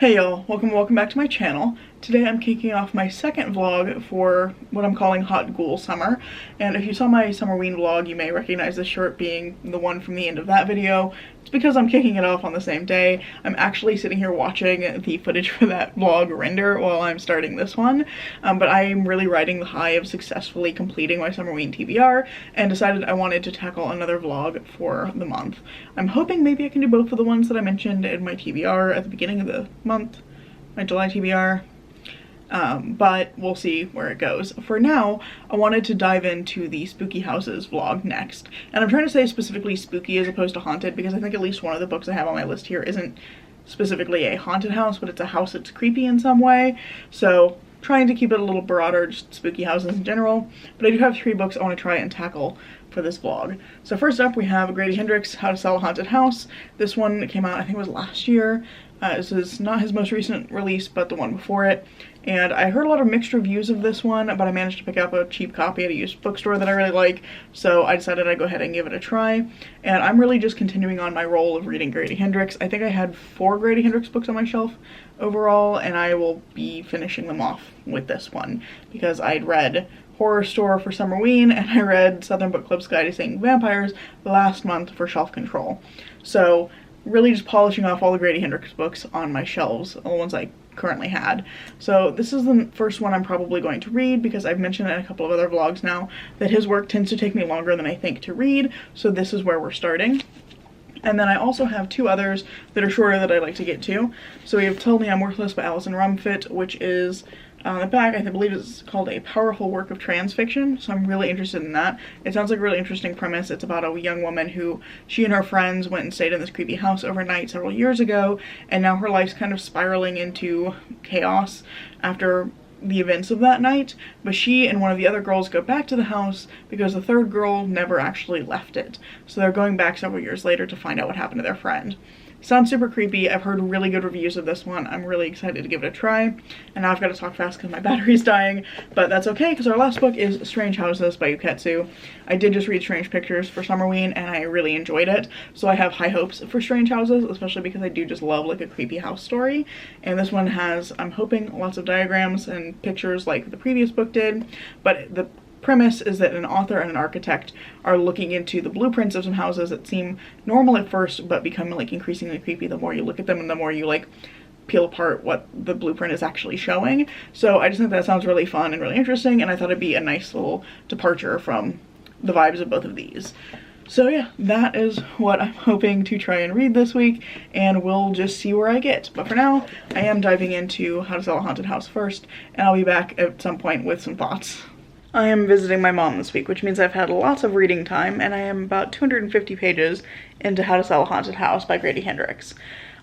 Hey y'all, welcome back to my channel. Today I'm kicking off my second vlog for what I'm calling Hot Ghoul Summer. And if you saw my Summerween vlog, you may recognize this shirt being the one from the end of that video. It's because I'm kicking it off on the same day. I'm actually sitting here watching the footage for that vlog render while I'm starting this one. But I'm really riding the high of successfully completing my Summerween TBR and decided I wanted to tackle another vlog for the month. I'm hoping maybe I can do both of the ones that I mentioned in my TBR at the beginning of the month, my July TBR. But we'll see where it goes. For now, I wanted to dive into the spooky houses vlog next. And I'm trying to say specifically spooky as opposed to haunted because I think at least one of the books I have on my list here isn't specifically a haunted house, but it's a house that's creepy in some way. So trying to keep it a little broader, just spooky houses in general. But I do have 3 books I want to try and tackle for this vlog. So first up we have Grady Hendrix, How to Sell a Haunted House. This one came out, I think it was last year. This is not his most recent release, but the one before it. And I heard a lot of mixed reviews of this one, but I managed to pick up a cheap copy at a used bookstore that I really like, so I decided I'd go ahead and give it a try. And I'm really just continuing on my role of reading Grady Hendrix. I think I had 4 Grady Hendrix books on my shelf overall, and I will be finishing them off with this one, because I'd read Horror Store for Summerween, and I read Southern Book Club's Guide to Seeing Vampires last month for Shelf Control. So really just polishing off all the Grady Hendrix books on my shelves, all the ones I currently had. So this is the first one I'm probably going to read because I've mentioned in a couple of other vlogs now that his work tends to take me longer than I think to read, so this is where we're starting. And then I also have 2 others that are shorter that I'd like to get to. So we have Tell Me I'm Worthless by Alison Rumfitt, which is on the back, I believe it's called A Powerful Work of Trans Fiction, so I'm really interested in that. It sounds like a really interesting premise. It's about a young woman who, she and her friends went and stayed in this creepy house overnight several years ago, and now her life's kind of spiraling into chaos after the events of that night, but she and one of the other girls go back to the house because the third girl never actually left it. So they're going back several years later to find out what happened to their friend. Sounds super creepy. I've heard really good reviews of this one. I'm really excited to give it a try. And now I've got to talk fast because my battery's dying, but that's okay because our last book is Strange Houses by Uketsu. I did just read Strange Pictures for Summerween and I really enjoyed it, so I have high hopes for Strange Houses, especially because I do just love like a creepy house story. And this one has, I'm hoping, lots of diagrams and pictures like the previous book did, but the premise is that an author and an architect are looking into the blueprints of some houses that seem normal at first but become like increasingly creepy the more you look at them and the more you like peel apart what the blueprint is actually showing. So I just think that sounds really fun and really interesting, and I thought it'd be a nice little departure from the vibes of both of these. So yeah, that is what I'm hoping to try and read this week, and we'll just see where I get. But for now, I am diving into How to Sell a Haunted House first, and I'll be back at some point with some thoughts. I am visiting my mom this week, which means I've had lots of reading time, and I am about 250 pages into How to Sell a Haunted House by Grady Hendrix.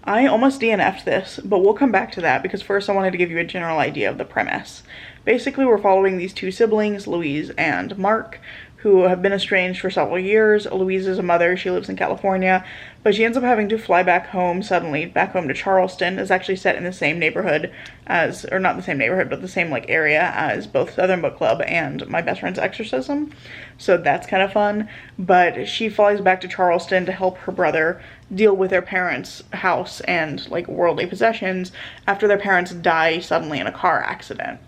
I almost DNF'd this, but we'll come back to that because first I wanted to give you a general idea of the premise. Basically, we're following these 2 siblings, Louise and Mark, who have been estranged for several years. Louise is a mother, she lives in California, but she ends up having to fly back home suddenly, back home to Charleston. It's actually set in the same neighborhood as, or not the same neighborhood, but the same like area as both Southern Book Club and My Best Friend's Exorcism. So that's kind of fun. But she flies back to Charleston to help her brother deal with their parents' house and like worldly possessions after their parents die suddenly in a car accident.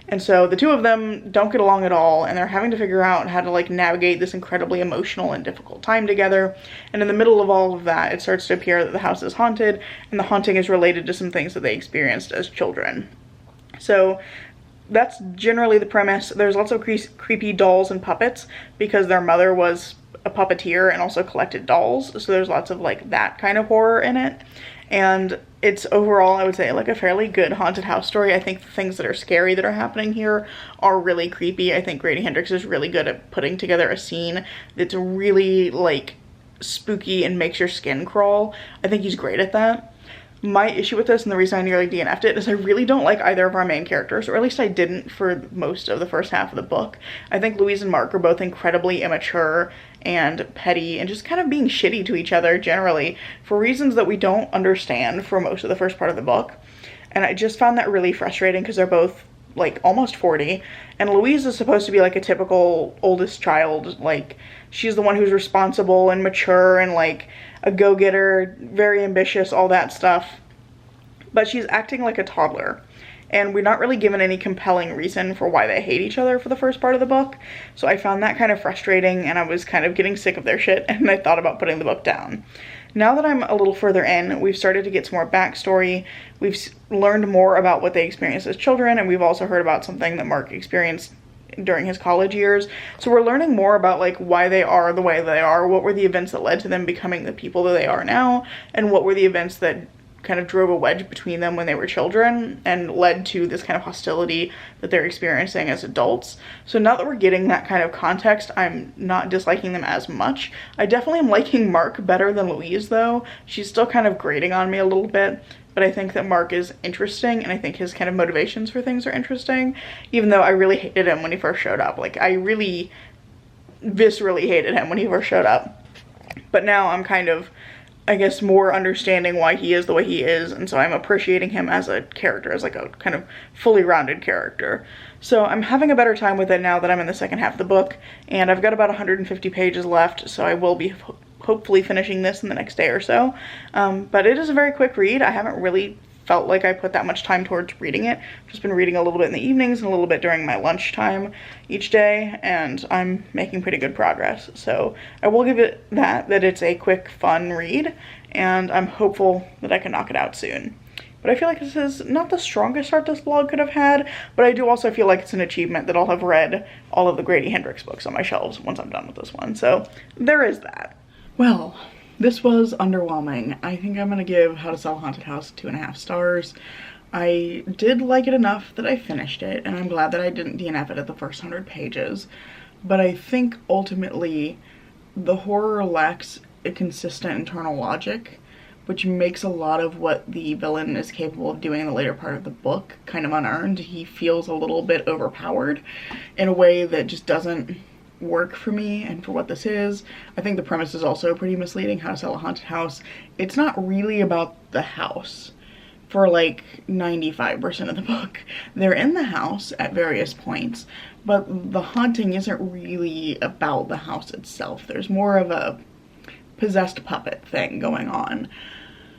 And so the 2 of them don't get along at all, and they're having to figure out how to like navigate this incredibly emotional and difficult time together. And in the middle of all of that, it starts to appear that the house is haunted, and the haunting is related to some things that they experienced as children. So that's generally the premise. There's lots of creepy dolls and puppets because their mother was a puppeteer and also collected dolls, so there's lots of like that kind of horror in it. And it's overall, I would say, like a fairly good haunted house story. I think the things that are scary that are happening here are really creepy. I think Grady Hendrix is really good at putting together a scene that's really like spooky and makes your skin crawl. I think he's great at that. My issue with this, and the reason I nearly DNF'd it, is I really don't like either of our main characters, or at least I didn't for most of the first half of the book. I think Louise and Mark are both incredibly immature and petty and just kind of being shitty to each other generally for reasons that we don't understand for most of the first part of the book. And I just found that really frustrating because they're both like almost 40, and Louise is supposed to be like a typical oldest child. Like, she's the one who's responsible and mature and like a go-getter, very ambitious, all that stuff. but she's acting like a toddler. And we're not really given any compelling reason for why they hate each other for the first part of the book. So I found that kind of frustrating, and I was kind of getting sick of their shit, and I thought about putting the book down. Now that I'm a little further in, we've started to get some more backstory. We've learned more about what they experienced as children, and we've also heard about something that Mark experienced during his college years. So we're learning more about like why they are the way they are, what were the events that led to them becoming the people that they are now, and what were the events that kind of drove a wedge between them when they were children and led to this kind of hostility that they're experiencing as adults. So now that we're getting that kind of context, I'm not disliking them as much. I definitely am liking Mark better than Louise though. She's still kind of grating on me a little bit, but I think that Mark is interesting, and I think his kind of motivations for things are interesting, even though I really hated him when he first showed up. Like, I really viscerally hated him when he first showed up. But now I'm kind of, I guess, more understanding why he is the way he is, and so I'm appreciating him as a character, as like a kind of fully rounded character. So I'm having a better time with it now that I'm in the second half of the book, and I've got about 150 pages left, so I will be hopefully finishing this in the next day or so. But it is a very quick read. I haven't really felt like I put that much time towards reading it. Just been reading a little bit in the evenings and a little bit during my lunchtime each day, and I'm making pretty good progress. So I will give it that it's a quick, fun read, and I'm hopeful that I can knock it out soon. But I feel like this is not the strongest start this vlog could have had, but I do also feel like it's an achievement that I'll have read all of the Grady Hendrix books on my shelves once I'm done with this one. So there is that. Well, this was underwhelming. I think I'm gonna give How to Sell a Haunted House 2.5 stars. I did like it enough that I finished it, and I'm glad that I didn't DNF it at the first 100 pages. But I think ultimately the horror lacks a consistent internal logic, which makes a lot of what the villain is capable of doing in the later part of the book kind of unearned. He feels a little bit overpowered in a way that just doesn't work for me and for what this is. I think the premise is also pretty misleading. How to Sell a Haunted House. It's not really about the house for like 95% of the book. They're in the house at various points, but the haunting isn't really about the house itself. There's more of a possessed puppet thing going on.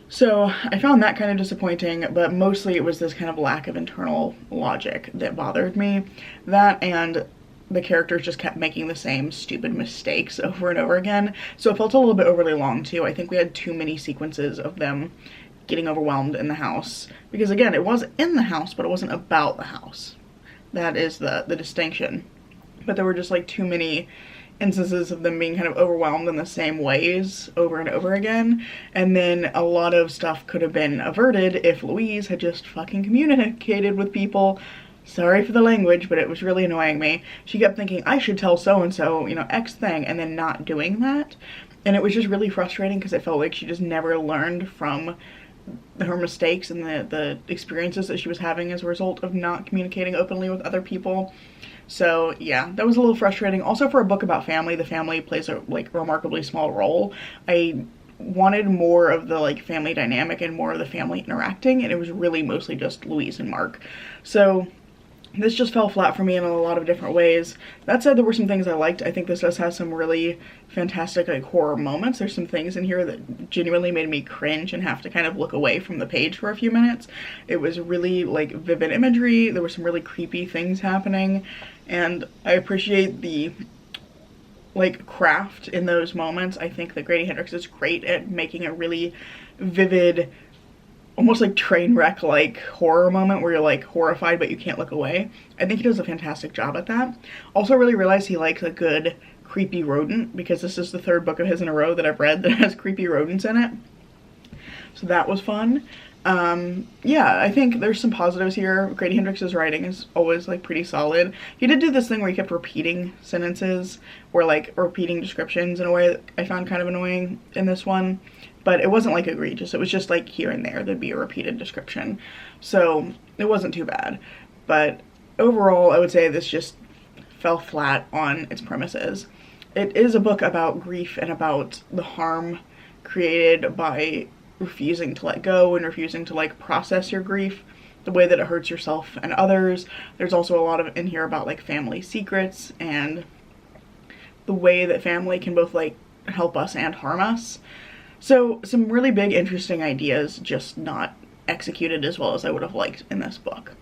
So I found that kind of disappointing, but mostly it was this kind of lack of internal logic that bothered me. That, and the characters just kept making the same stupid mistakes over and over again. So it felt a little bit overly long too. I think we had too many sequences of them getting overwhelmed in the house. Because again, it was in the house, but it wasn't about the house. That is the distinction. But there were just like too many instances of them being kind of overwhelmed in the same ways over and over again. And then a lot of stuff could have been averted if Louise had just fucking communicated with people. Sorry for the language, but it was really annoying me. She kept thinking, I should tell so-and-so, you know, X thing, and then not doing that. And it was just really frustrating because it felt like she just never learned from her mistakes and the experiences that she was having as a result of not communicating openly with other people. So yeah, that was a little frustrating. Also, for a book about family, the family plays a like remarkably small role. I wanted more of the like family dynamic and more of the family interacting, and it was really mostly just Louise and Mark. So this just fell flat for me in a lot of different ways. That said, there were some things I liked. I think this does have some really fantastic like horror moments. There's some things in here that genuinely made me cringe and have to kind of look away from the page for a few minutes. It was really like vivid imagery. There were some really creepy things happening, and I appreciate the like craft in those moments. I think that Grady Hendrix is great at making a really vivid, almost like train wreck like horror moment where you're like horrified but you can't look away. I think he does a fantastic job at that. Also really realized he likes a good creepy rodent, because this is the third book of his in a row that I've read that has creepy rodents in it. So that was fun. Yeah, I think there's some positives here. Grady Hendrix's writing is always like pretty solid. He did do this thing where he kept repeating sentences or like repeating descriptions in a way that I found kind of annoying in this one. But it wasn't like egregious. It was just like here and there there'd be a repeated description. So it wasn't too bad. But overall, I would say this just fell flat on its premises. It is a book about grief and about the harm created by refusing to let go and refusing to like process your grief, the way that it hurts yourself and others. There's also a lot of in here about like family secrets and the way that family can both like help us and harm us. So some really big interesting ideas, just not executed as well as I would have liked in this book.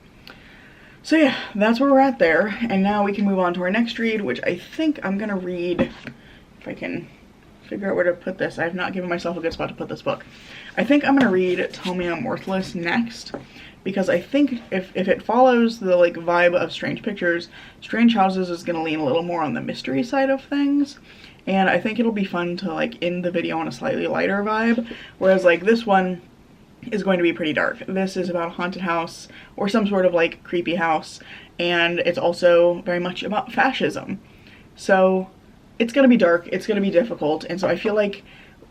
So yeah, that's where we're at there, and now we can move on to our next read, which I think I'm gonna read, if I can figure out where to put this. I have not given myself a good spot to put this book. I think I'm gonna read Tell Me I'm Worthless next, because I think if it follows the like vibe of Strange Pictures, Strange Houses is gonna lean a little more on the mystery side of things, and I think it'll be fun to like end the video on a slightly lighter vibe, whereas like this one is going to be pretty dark. This is about a haunted house or some sort of like creepy house, and it's also very much about fascism. So it's gonna be dark, it's gonna be difficult, and so I feel like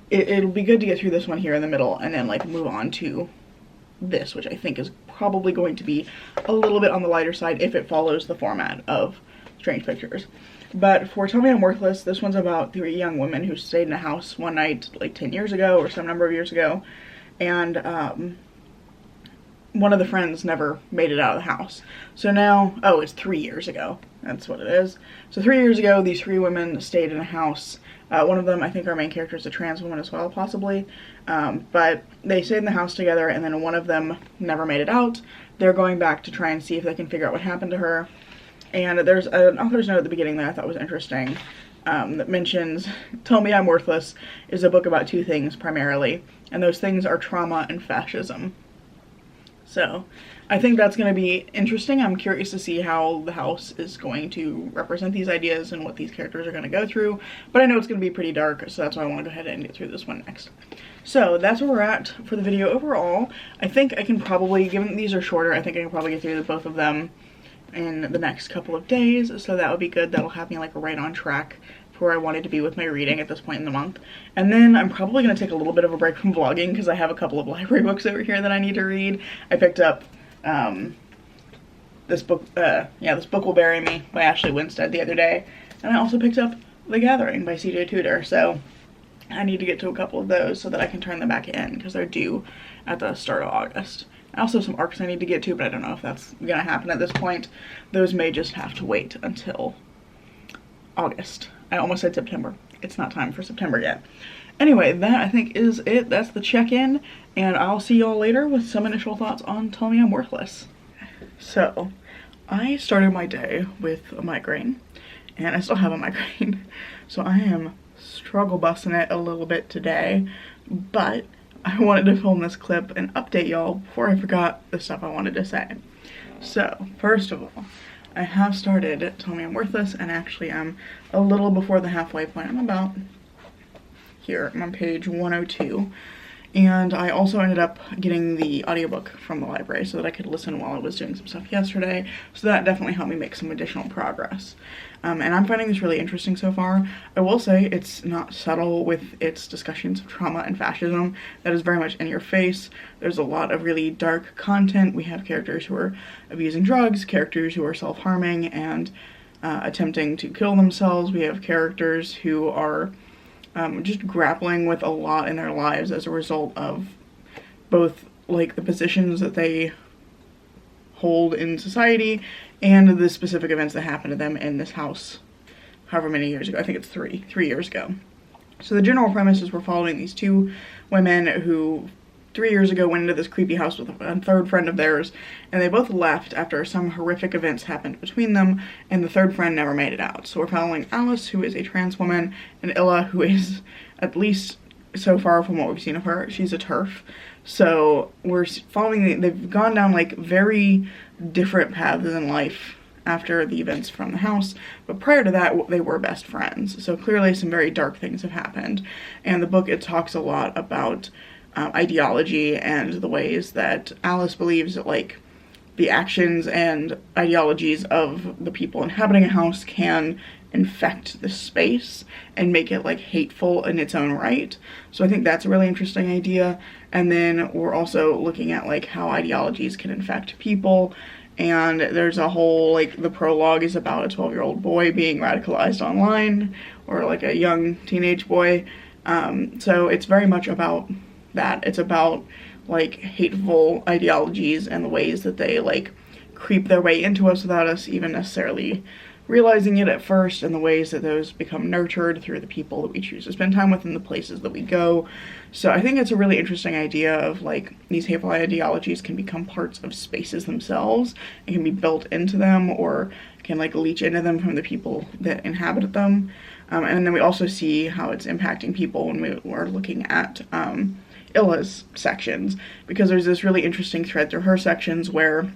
it'll be good to get through this one here in the middle and then like move on to this, which I think is probably going to be a little bit on the lighter side if it follows the format of Strange Pictures. But for Tell Me I'm Worthless, this one's about 3 young women who stayed in a house one night like 10 years ago or some number of years ago, and one of the friends never made it out of the house. So now, oh, it's 3 years ago. That's what it is. So 3 years ago, these 3 women stayed in a house. One of them, I think our main character is a trans woman as well, possibly. But they stayed in the house together, and then one of them never made it out. They're going back to try and see if they can figure out what happened to her. And there's an author's note at the beginning that I thought was interesting, that mentions Tell Me I'm Worthless is a book about 2 things primarily, and those things are trauma and fascism. So I think that's going to be interesting. I'm curious to see how the house is going to represent these ideas and what these characters are going to go through, but I know it's going to be pretty dark, so that's why I want to go ahead and get through this one next. So that's where we're at for the video overall. I think I can probably, given these are shorter, I think I can probably get through both of them in the next couple of days, so that would be good. That'll have me like right on track for where I wanted to be with my reading at this point in the month. And then I'm probably going to take a little bit of a break from vlogging because I have a couple of library books over here that I need to read. I picked up this book, This Book Will Bury Me by Ashley Winstead the other day, and I also picked up The Gathering by C.J. Tudor, so I need to get to a couple of those so that I can turn them back in because they're due at the start of August. I also have some ARCs I need to get to, but I don't know if that's gonna happen at this point. Those may just have to wait until August. I almost said September. It's not time for September yet. Anyway, that I think is it. That's the check-in, and I'll see y'all later with some initial thoughts on Tell Me I'm Worthless. So, I started my day with a migraine, and I still have a migraine. So I am struggle busting it a little bit today, but I wanted to film this clip and update y'all before I forgot the stuff I wanted to say. So, first of all, I have started Tell Me I'm Worthless, and actually I'm a little before the halfway point. I'm about here. I'm on page 102. And I also ended up getting the audiobook from the library so that I could listen while I was doing some stuff yesterday. So that definitely helped me make some additional progress. And I'm finding this really interesting so far. I will say it's not subtle with its discussions of trauma and fascism. That is very much in your face. There's a lot of really dark content. We have characters who are abusing drugs, characters who are self-harming and attempting to kill themselves. We have characters who are just grappling with a lot in their lives as a result of both like the positions that they hold in society and the specific events that happened to them in this house however many years ago. I think it's three years ago. So the general premise is we're following these 2 women who 3 years ago went into this creepy house with a 3rd friend of theirs, and they both left after some horrific events happened between them, and the 3rd friend never made it out. So we're following Alice, who is a trans woman, and Illa, who is, at least so far from what we've seen of her, she's a TERF. So we're following, they've gone down like very different paths in life after the events from the house, but prior to that they were best friends. So clearly some very dark things have happened, and the book, it talks a lot about ideology and the ways that Alice believes that like the actions and ideologies of the people inhabiting a house can infect the space and make it like hateful in its own right. So I think that's a really interesting idea. And then we're also looking at like how ideologies can infect people, and there's a whole like the prologue is about a 12-year-old boy being radicalized online, or like a young teenage boy. So it's very much about that. It's about like hateful ideologies and the ways that they like creep their way into us without us even necessarily realizing it at first, and the ways that those become nurtured through the people that we choose to spend time with and the places that we go. So I think it's a really interesting idea of like these hateful ideologies can become parts of spaces themselves and can be built into them, or can like leach into them from the people that inhabit them. And then we also see how it's impacting people when we are looking at Illa's sections, because there's this really interesting thread through her sections where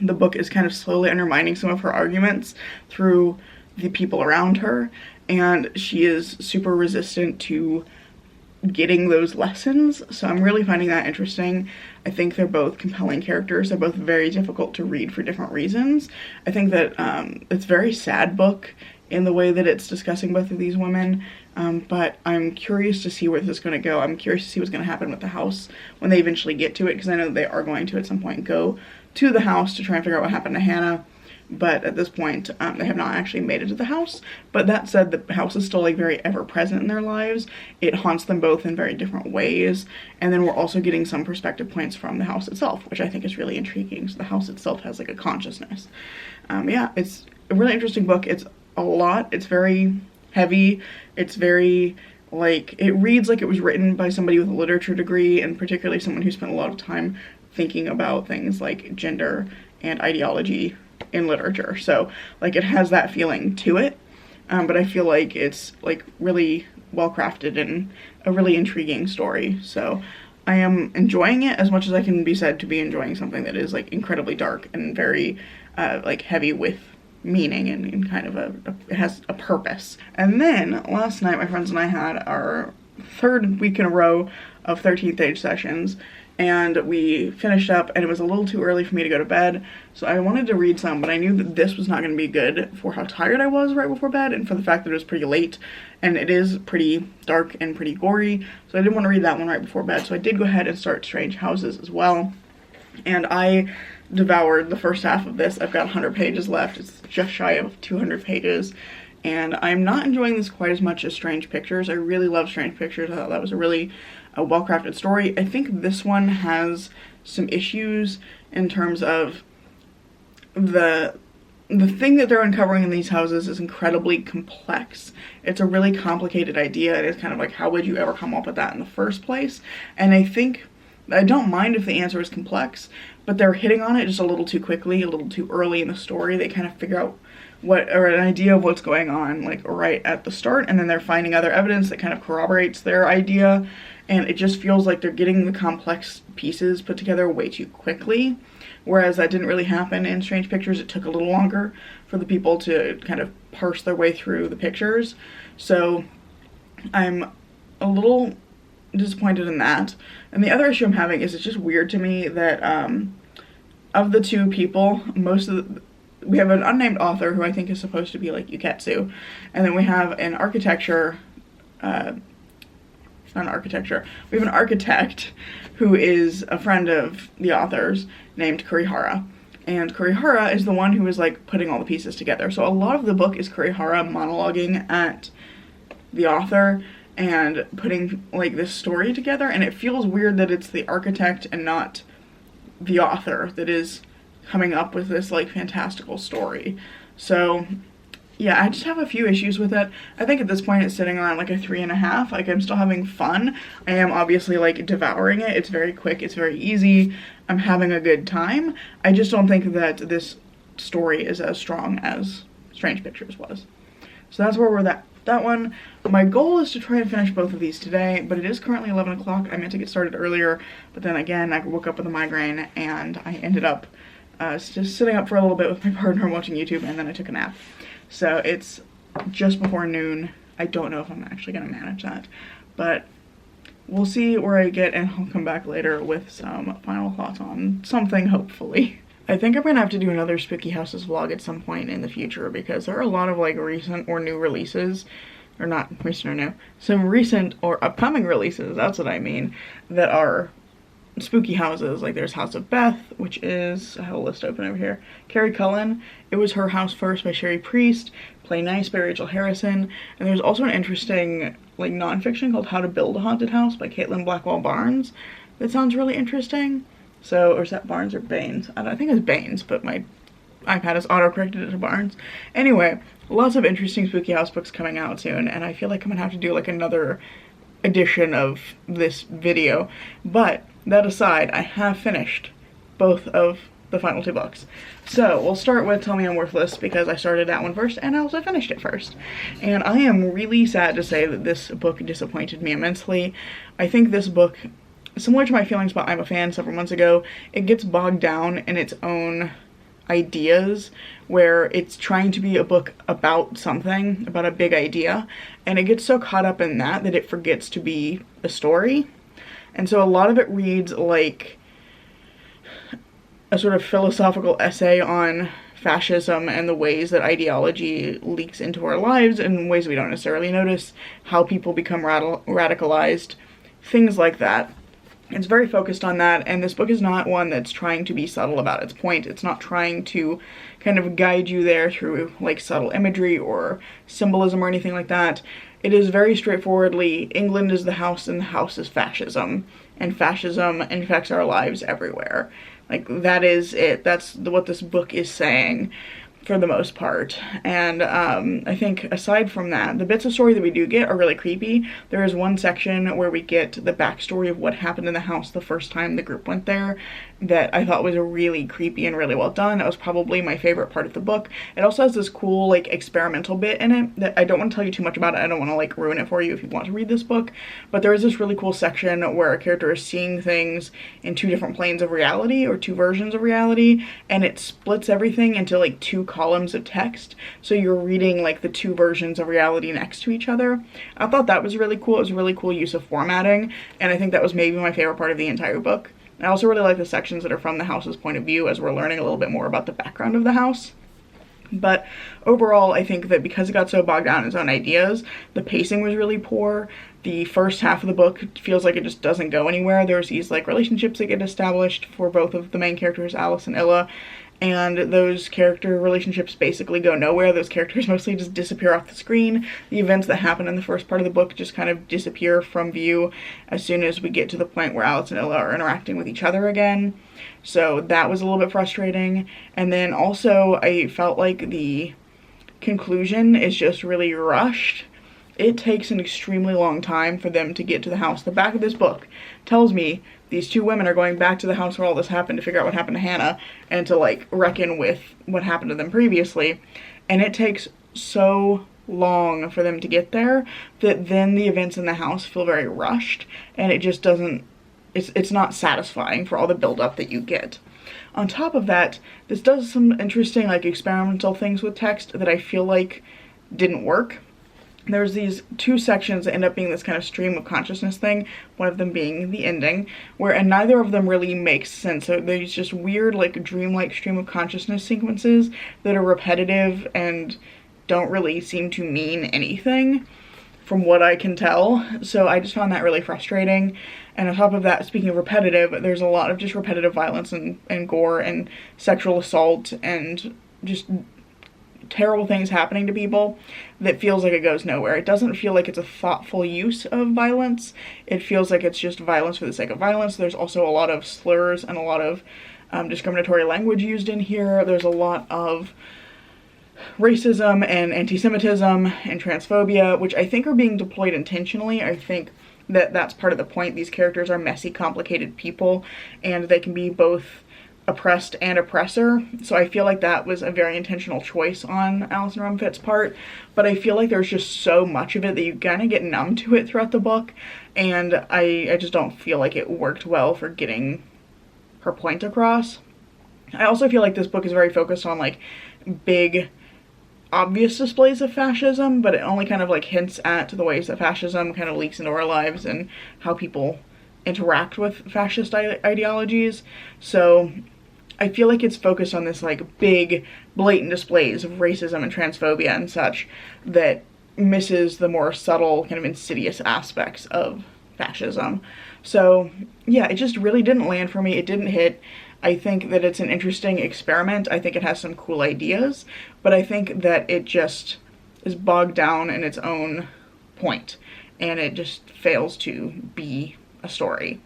the book is kind of slowly undermining some of her arguments through the people around her, and she is super resistant to getting those lessons. So I'm really finding that interesting. I think they're both compelling characters. They're both very difficult to read for different reasons. I think that it's a very sad book in the way that it's discussing both of these women, but I'm curious to see where this is going to go. I'm curious to see what's going to happen with the house when they eventually get to it, because I know that they are going to at some point go to the house to try and figure out what happened to Hannah, but at this point they have not actually made it to the house. But that said, the house is still like very ever present in their lives. It haunts them both in very different ways, and then we're also getting some perspective points from the house itself, which I think is really intriguing. So the house itself has like a consciousness. Yeah, it's a really interesting book. It's a lot. It's very heavy. It's very like, it reads like it was written by somebody with a literature degree, and particularly someone who spent a lot of time thinking about things like gender and ideology in literature. So like it has that feeling to it, but I feel like it's like really well crafted and a really intriguing story. So I am enjoying it as much as I can be said to be enjoying something that is like incredibly dark and very like heavy with meaning and kind of it has a purpose. And then last night my friends and I had our third week in a row of 13th Age sessions, and we finished up, and it was a little too early for me to go to bed, so I wanted to read some, but I knew that this was not going to be good for how tired I was right before bed, and for the fact that it was pretty late, and it is pretty dark and pretty gory, so I didn't want to read that one right before bed. So I did go ahead and start Strange Houses as well, and I devoured the first half of this. I've got 100 pages left. It's just shy of 200 pages, and I'm not enjoying this quite as much as Strange Pictures. I really love Strange Pictures. I thought that was a really well-crafted story. I think this one has some issues in terms of the thing that they're uncovering in these houses is incredibly complex. It's a really complicated idea, and it's kind of like, how would you ever come up with that in the first place? And I don't mind if the answer is complex, but they're hitting on it just a little too quickly, a little too early in the story. They kind of figure out an idea of what's going on like right at the start, and then they're finding other evidence that kind of corroborates their idea, and it just feels like they're getting the complex pieces put together way too quickly, whereas that didn't really happen in Strange Pictures. It took a little longer for the people to kind of parse their way through the pictures. So I'm a little disappointed in that. And the other issue I'm having is it's just weird to me that of the two people, we have an unnamed author who I think is supposed to be like Yuketsu, and then we have an we have an architect who is a friend of the author's named Kurihara. And Kurihara is the one who is like putting all the pieces together. So a lot of the book is Kurihara monologuing at the author and putting like this story together, and it feels weird that it's the architect and not the author that is coming up with this like fantastical story. So yeah, I just have a few issues with it. I think at this point it's sitting around like a 3.5. Like, I'm still having fun. I am obviously like devouring it. It's very quick, it's very easy. I'm having a good time. I just don't think that this story is as strong as Strange Pictures was. So that's where we're at. That one. My goal is to try and finish both of these today, but it is currently 11 o'clock. I meant to get started earlier, but then again, I woke up with a migraine, and I ended up just sitting up for a little bit with my partner watching YouTube, and then I took a nap. So it's just before noon. I don't know if I'm actually going to manage that, but we'll see where I get, and I'll come back later with some final thoughts on something, hopefully. I think I'm going to have to do another Spooky Houses vlog at some point in the future, because there are a lot of like recent or new releases, or not recent or new, some recent or upcoming releases, that's what I mean, that are spooky houses. Like there's House of Beth, which is, I have a list open over here, Carrie Cullen. It Was Her House First by Sherry Priest, Play Nice by Rachel Harrison, and there's also an interesting like nonfiction called How to Build a Haunted House by Caitlin Blackwell Barnes that sounds really interesting. So, or is that Barnes or Baines? I think it's Baines, but my iPad has auto-corrected it to Barnes. Anyway, lots of interesting Spooky House books coming out soon, and I feel like I'm gonna have to do like another edition of this video. But that aside, I have finished both of the final 2 books. So we'll start with Tell Me I'm Worthless, because I started that one first and I also finished it first. And I am really sad to say that this book disappointed me immensely. I think this book, similar to my feelings about I'm a Fan several months ago, it gets bogged down in its own ideas, where it's trying to be a book about something, about a big idea, and it gets so caught up in that it forgets to be a story. And so a lot of it reads like a sort of philosophical essay on fascism and the ways that ideology leaks into our lives in ways we don't necessarily notice, how people become radicalized, things like that. It's very focused on that, and this book is not one that's trying to be subtle about its point. It's not trying to kind of guide you there through like subtle imagery or symbolism or anything like that. It is very straightforwardly, England is the house and the house is fascism, and fascism infects our lives everywhere. Like, that is it. That's what this book is saying for the most part. And I think aside from that, the bits of story that we do get are really creepy. There is one section where we get the backstory of what happened in the house the first time the group went there that I thought was really creepy and really well done. That was probably my favorite part of the book. It also has this cool like experimental bit in it that I don't want to tell you too much about it. I don't want to like ruin it for you if you want to read this book, but there is this really cool section where a character is seeing things in 2 different planes of reality, or 2 versions of reality, and it splits everything into like 2 columns of text, so you're reading like the 2 versions of reality next to each other. I thought that was really cool. It was a really cool use of formatting, and I think that was maybe my favorite part of the entire book. I also really like the sections that are from the house's point of view, as we're learning a little bit more about the background of the house. But overall, I think that because it got so bogged down in its own ideas, the pacing was really poor. The first half of the book feels like it just doesn't go anywhere. There's these like relationships that get established for both of the main characters, Alice and Illa, and those character relationships basically go nowhere. Those characters mostly just disappear off the screen. The events that happen in the first part of the book just kind of disappear from view as soon as we get to the point where Alice and Illa are interacting with each other again. So that was a little bit frustrating. And then also I felt like the conclusion is just really rushed. It takes an extremely long time for them to get to the house. The back of this book tells me these 2 women are going back to the house where all this happened to figure out what happened to Hannah and to like reckon with what happened to them previously. And it takes so long for them to get there that then the events in the house feel very rushed, and it just doesn't, it's not satisfying for all the build-up that you get. On top of that, this does some interesting like experimental things with text that I feel like didn't work. There's these 2 sections that end up being this kind of stream of consciousness thing, one of them being the ending, and neither of them really makes sense. So there's just weird like dreamlike stream of consciousness sequences that are repetitive and don't really seem to mean anything from what I can tell. So I just found that really frustrating. And on top of that, speaking of repetitive, there's a lot of just repetitive violence and gore and sexual assault and just terrible things happening to people that feels like it goes nowhere. It doesn't feel like it's a thoughtful use of violence. It feels like it's just violence for the sake of violence. There's also a lot of slurs and a lot of discriminatory language used in here. There's a lot of racism and anti-Semitism and transphobia, which I think are being deployed intentionally. I think that that's part of the point. These characters are messy, complicated people, and they can be both oppressed and oppressor. So I feel like that was a very intentional choice on Alison Rumfitt's part, but I feel like there's just so much of it that you kind of get numb to it throughout the book, and I just don't feel like it worked well for getting her point across. I also feel like this book is very focused on like big obvious displays of fascism, but it only kind of like hints at the ways that fascism kind of leaks into our lives and how people interact with fascist ideologies. So I feel like it's focused on this like big blatant displays of racism and transphobia and such that misses the more subtle kind of insidious aspects of fascism. So yeah, it just really didn't land for me. It didn't hit. I think that it's an interesting experiment. I think it has some cool ideas, but I think that it just is bogged down in its own point, and it just fails to be a story.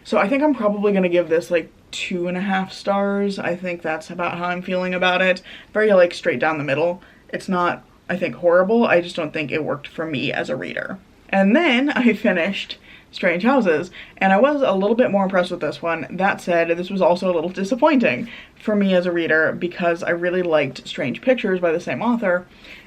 So I think I'm probably going to give this like 2.5 stars. I think that's about how I'm feeling about it. Very like straight down the middle. It's not, I think, horrible. I just don't think it worked for me as a reader. And then I finished Strange Houses, and I was a little bit more impressed with this one. That said, this was also a little disappointing for me as a reader because I really liked Strange Pictures by the same author,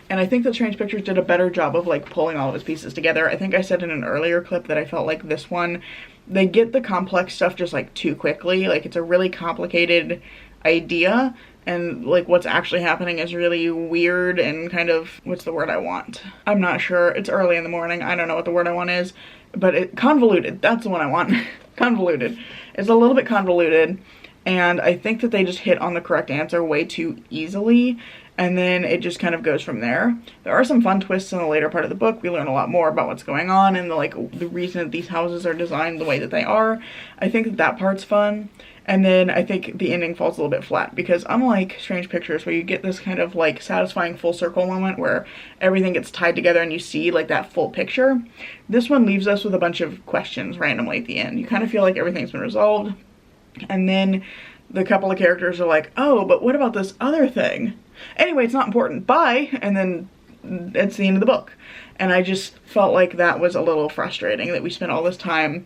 and I think that Strange Pictures did a better job of like pulling all of his pieces together. I think I said in an earlier clip that I felt like this one, they get the complex stuff just like too quickly. Like it's a really complicated idea, and like what's actually happening is really weird and kind of, what's the word I want? I'm not sure. It's early in the morning. I don't know what the word I want is, but convoluted. That's the one I want. Convoluted. It's a little bit convoluted, and I think that they just hit on the correct answer way too easily, and then it just kind of goes from there. There are some fun twists in the later part of the book. We learn a lot more about what's going on and the reason that these houses are designed the way that they are. I think that that part's fun. And then I think the ending falls a little bit flat because unlike Strange Pictures, where you get this kind of like satisfying full circle moment where everything gets tied together and you see like that full picture, this one leaves us with a bunch of questions randomly at the end. You kind of feel like everything's been resolved, and then the couple of characters are like, oh, but what about this other thing? Anyway, it's not important. Bye. And then it's the end of the book. And I just felt like that was a little frustrating that we spent all this time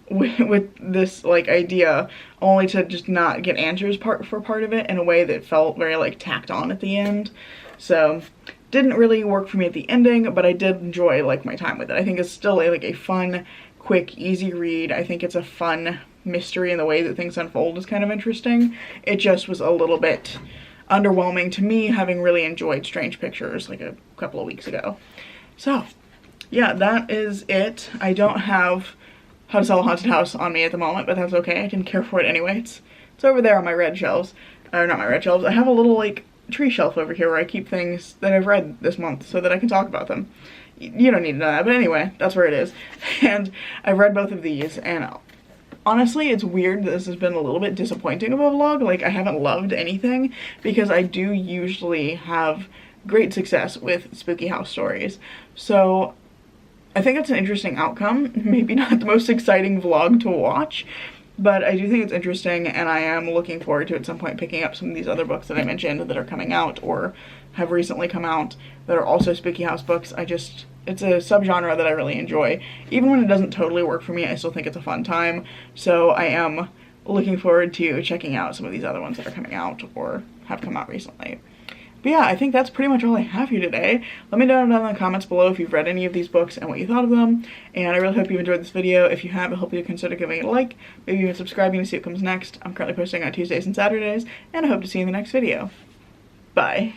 with this like idea only to just not get answers for part of it in a way that felt very like tacked on at the end. So didn't really work for me at the ending, but I did enjoy like my time with it. I think it's still like a fun, quick, easy read. I think it's a fun mystery, and the way that things unfold is kind of interesting. It just was a little bit underwhelming to me, having really enjoyed Strange Pictures like a couple of weeks ago. So yeah, that is it. I don't have How to Sell a Haunted House on me at the moment, but that's okay. I didn't care for it anyway. It's over there on my red shelves. Or not my red shelves. I have a little like tree shelf over here where I keep things that I've read this month so that I can talk about them. You don't need to know that, but anyway, that's where it is. And I've read both of these, and honestly, it's weird that this has been a little bit disappointing of a vlog. Like, I haven't loved anything because I do usually have great success with spooky house stories. So I think it's an interesting outcome. Maybe not the most exciting vlog to watch, but I do think it's interesting, and I am looking forward to at some point picking up some of these other books that I mentioned that are coming out or have recently come out that are also spooky house books. It's a subgenre that I really enjoy. Even when it doesn't totally work for me, I still think it's a fun time. So I am looking forward to checking out some of these other ones that are coming out or have come out recently. But yeah, I think that's pretty much all I have here today. Let me know down in the comments below if you've read any of these books and what you thought of them. And I really hope you enjoyed this video. If you have, I hope you consider giving it a like, maybe even subscribing to see what comes next. I'm currently posting on Tuesdays and Saturdays, and I hope to see you in the next video. Bye.